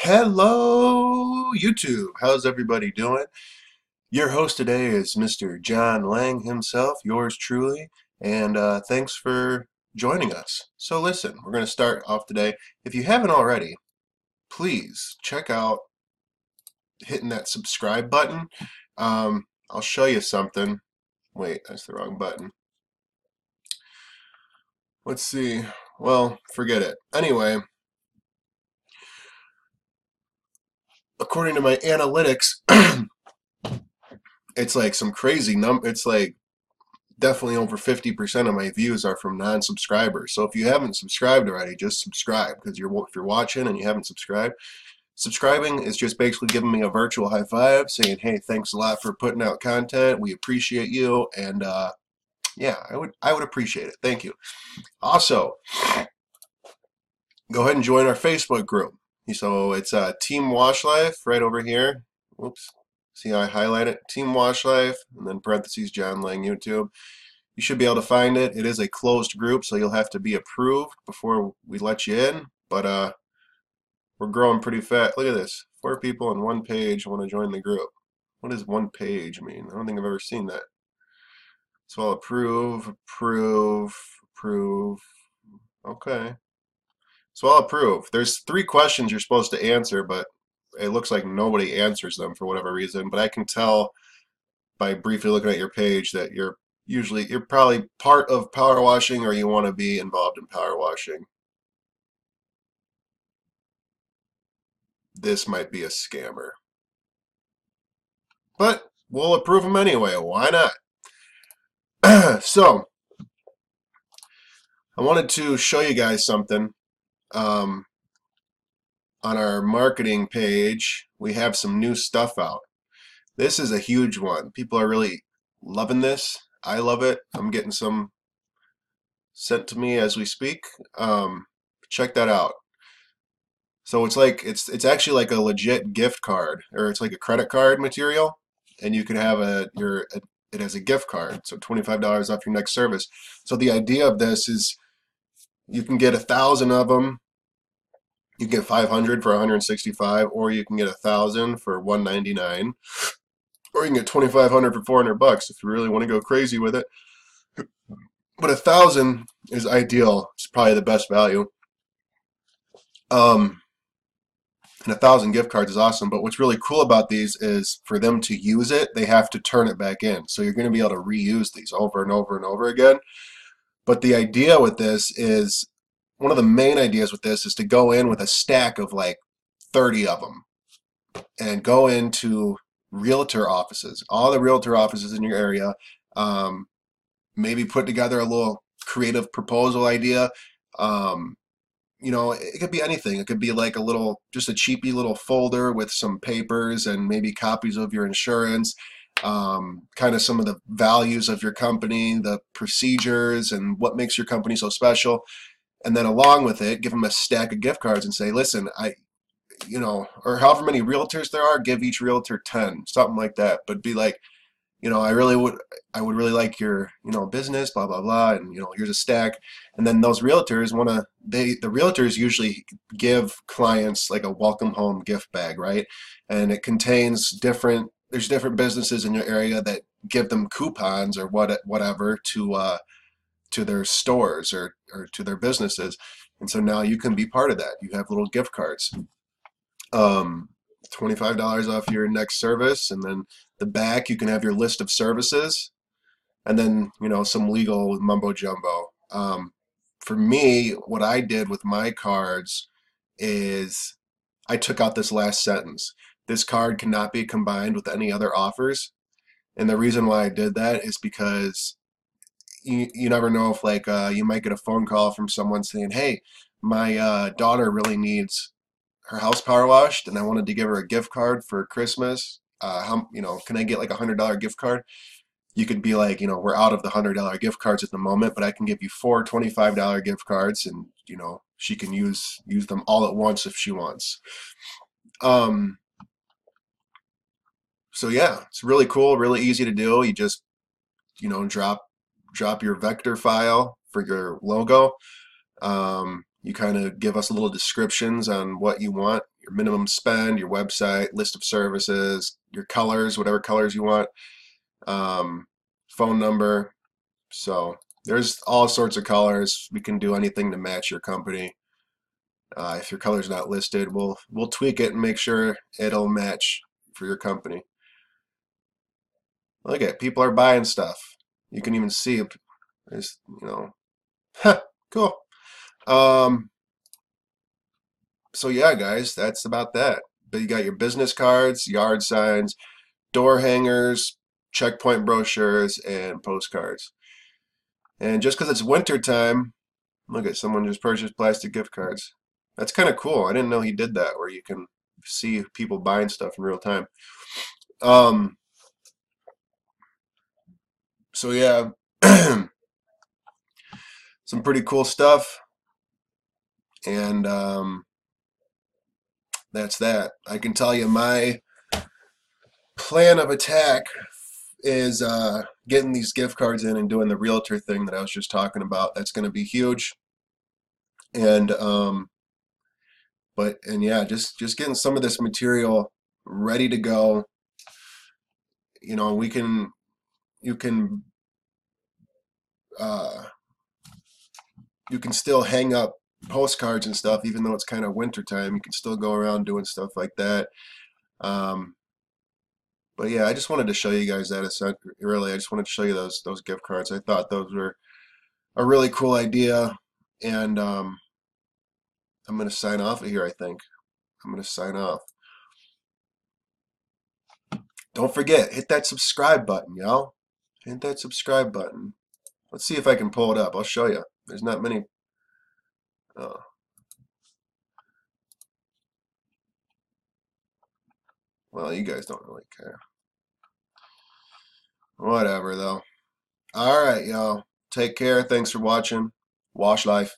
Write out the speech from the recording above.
Hello, YouTube. How's everybody doing? Your host today is Mr. John Lang himself, yours truly, and thanks for joining us. So listen, we're going to start off today. If you haven't already, please check out hitting that subscribe button. I'll show you something. Wait, that's the wrong button. Let's see. Well, forget it. Anyway, according to my analytics, it's like some crazy number. It's like definitely over 50% of my views are from non-subscribers. So if you haven't subscribed already, just subscribe because if you're watching and you haven't subscribed, subscribing is just basically giving me a virtual high five saying, hey, thanks a lot for putting out content. We appreciate you. And yeah, I would appreciate it. Thank you. Also, go ahead and join our Facebook group. So it's Team Wash Life right over here. Whoops. See how I highlight it? Team Wash Life, and then parentheses John Lang YouTube. You should be able to find it. It is a closed group, so you'll have to be approved before we let you in. But we're growing pretty fast. Look at this. 4 people on one page want to join the group. What does one page mean? I don't think I've ever seen that. So I'll approve, approve, approve. Okay. So I'll approve. There's 3 questions you're supposed to answer, but it looks like nobody answers them for whatever reason. But I can tell by briefly looking at your page that you're probably part of power washing or you want to be involved in power washing. This might be a scammer. But we'll approve them anyway. Why not? So, I wanted to show you guys something. Um, on our marketing page, we have some new stuff out. This is a huge one. People are really loving this. I love it. I'm getting some sent to me as we speak. Check that out. So it's actually like a legit gift card, or it's like a credit card material, and you can have it as a gift card, so $25 off your next service. So the idea of this is you can get 1,000 of them. You can get 500 for 165, or you can get 1,000 for 199, or you can get 2,500 for 400 bucks if you really want to go crazy with it. But 1,000 is ideal. It's probably the best value. And 1,000 gift cards is awesome, but what's really cool about these is for them to use it, they have to turn it back in. So you're going to be able to reuse these over and over and over again. But the idea with this is, one of the main ideas with this is to go in with a stack of like 30 of them and go into realtor offices, all the realtor offices in your area, maybe put together a little creative proposal idea. You know, it could be anything. It could be like just a cheapy little folder with some papers and maybe copies of your insurance, kind of some of the values of your company, the procedures, and what makes your company so special. And then along with it, give them a stack of gift cards and say, listen, or however many realtors there are, give each realtor 10, something like that. But be like, I would really like your, business, blah, blah, blah. And, here's a stack. And then those realtors the realtors usually give clients like a welcome home gift bag, right? And it contains there's different businesses in your area that give them coupons or whatever to their stores or to their businesses. And so now you can be part of that. You have little gift cards. Um, $25 off your next service, and then the back you can have your list of services, and then some legal mumbo jumbo. For me, what I did with my cards is I took out this last sentence. This card cannot be combined with any other offers. And the reason why I did that is because you never know if you might get a phone call from someone saying, hey, my daughter really needs her house power washed and I wanted to give her a gift card for Christmas. Can I get like $100 gift card? You could be like, we're out of the $100 gift cards at the moment, but I can give you 4 $25 gift cards, and she can use them all at once if she wants. Um, so yeah, it's really cool, really easy to do. You just drop your vector file for your logo. You kind of give us little descriptions on what you want your minimum spend, your website, list of services, your colors, whatever colors you want, phone number. So there's all sorts of colors. We can do anything to match your company. If your color's not listed, we'll tweak it and make sure it'll match for your company. Look at it, people are buying stuff. You can even see there's, cool. So yeah, guys, that's about that. But you got your business cards, yard signs, door hangers, checkpoint brochures, and postcards. And just because it's winter time, look at someone just purchased plastic gift cards. That's kind of cool. I didn't know he did that, where you can see people buying stuff in real time. So yeah, some pretty cool stuff. And that's that. I can tell you my plan of attack is getting these gift cards in and doing the realtor thing that I was just talking about. That's going to be huge. And yeah, just getting some of this material ready to go. You can still hang up postcards and stuff, even though it's kind of winter time. You can still go around doing stuff like that. But yeah, I just wanted to show you guys that. Really, I just wanted to show you those gift cards. I thought those were a really cool idea, and I'm going to sign off of here. I think I'm going to sign off. Don't forget, hit that subscribe button, y'all. Hit that subscribe button. Let's see if I can pull it up. I'll show you. There's not many. Well, you guys don't really care. Whatever, though. All right, y'all. Take care. Thanks for watching. Wash life.